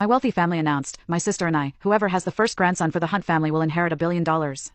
My wealthy family announced, my sister and I, whoever has the first grandson for the Hunt family will inherit $1 billion.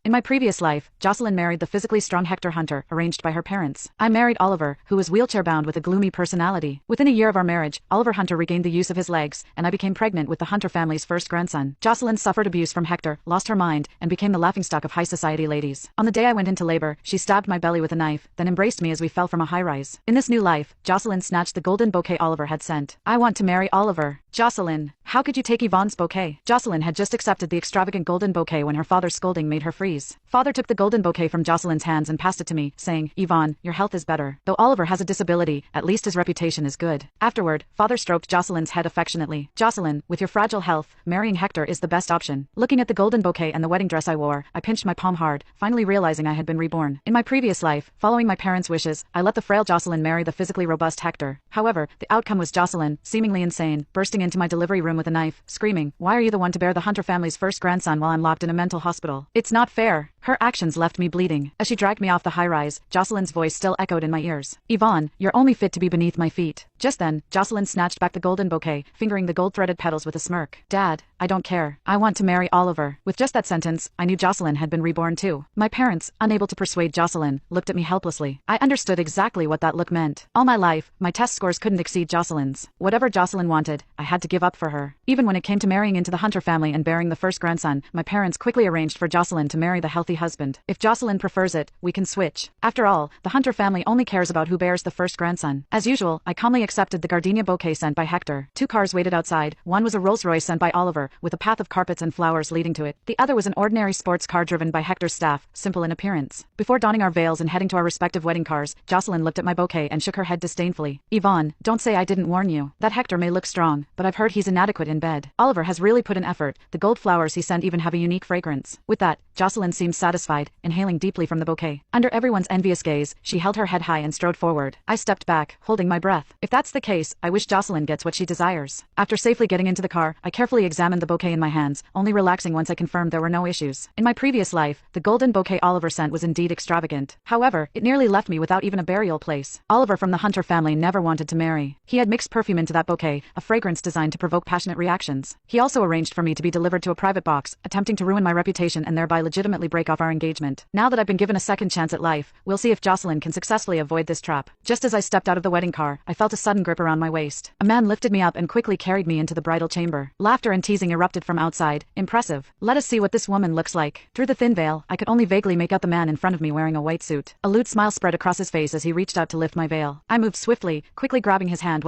In my previous life, Jocelyn married the physically strong Hector Hunter, arranged by her parents. I married Oliver, who was wheelchair-bound with a gloomy personality. Within a year of our marriage, Oliver Hunter regained the use of his legs, and I became pregnant with the Hunter family's first grandson. Jocelyn suffered abuse from Hector, lost her mind, and became the laughingstock of high society ladies. On the day I went into labor, she stabbed my belly with a knife, then embraced me as we fell from a high-rise. In this new life, Jocelyn snatched the golden bouquet Oliver had sent. I want to marry Oliver. Jocelyn, how could you take Yvonne's bouquet? Jocelyn had just accepted the extravagant golden bouquet when her father's scolding made her freeze. Father took the golden bouquet from Jocelyn's hands and passed it to me, saying, Yvonne, your health is better. Though Oliver has a disability, at least his reputation is good. Afterward, father stroked Jocelyn's head affectionately. Jocelyn, with your fragile health, marrying Hector is the best option. Looking at the golden bouquet and the wedding dress I wore, I pinched my palm hard, finally realizing I had been reborn. In my previous life, following my parents' wishes, I let the frail Jocelyn marry the physically robust Hector. However, the outcome was Jocelyn, seemingly insane, bursting into my delivery room with a knife, screaming, why are you the one to bear the Hunter family's first grandson while I'm locked in a mental hospital? It's not fair. Her actions left me bleeding. As she dragged me off the high-rise, Jocelyn's voice still echoed in my ears. Yvonne, you're only fit to be beneath my feet. Just then, Jocelyn snatched back the golden bouquet, fingering the gold-threaded petals with a smirk. Dad, I don't care. I want to marry Oliver. With just that sentence, I knew Jocelyn had been reborn too. My parents, unable to persuade Jocelyn, looked at me helplessly. I understood exactly what that look meant. All my life, my test scores couldn't exceed Jocelyn's. Whatever Jocelyn wanted, I had to give up for her. Even when it came to marrying into the Hunter family and bearing the first grandson, my parents quickly arranged for Jocelyn to marry the healthy husband. If Jocelyn prefers it, we can switch. After all, the Hunter family only cares about who bears the first grandson. As usual, I calmly accepted the gardenia bouquet sent by Hector. 2 cars waited outside. One was a Rolls-Royce sent by Oliver, with a path of carpets and flowers leading to it. The other was an ordinary sports car driven by Hector's staff, simple in appearance. Before donning our veils and heading to our respective wedding cars, Jocelyn looked at my bouquet and shook her head disdainfully. Yvonne, don't say I didn't warn you. That Hector may look strong, but I've heard he's inadequate in bed. Oliver has really put in effort. The gold flowers he sent even have a unique fragrance. With that, Jocelyn seemed satisfied, inhaling deeply from the bouquet. Under everyone's envious gaze, she held her head high and strode forward. I stepped back, holding my breath. If that's the case, I wish Jocelyn gets what she desires. After safely getting into the car, I carefully examined the bouquet in my hands, only relaxing once I confirmed there were no issues. In my previous life, the golden bouquet Oliver sent was indeed extravagant. However, it nearly left me without even a burial place. Oliver from the Hunter family never wanted to marry. He had mixed perfume into that bouquet, a fragrance designed to provoke passionate reactions. He also arranged for me to be delivered to a private box, attempting to ruin my reputation and thereby legitimately break off our engagement. Now that I've been given a second chance at life, we'll see if Jocelyn can successfully avoid this trap. Just as I stepped out of the wedding car, I felt a sudden grip around my waist. A man lifted me up and quickly carried me into the bridal chamber. Laughter and teasing erupted from outside. Impressive. Let us see what this woman looks like. Through the thin veil, I could only vaguely make out the man in front of me wearing a white suit. A lewd smile spread across his face as he reached out to lift my veil. I moved swiftly, quickly grabbing his hand while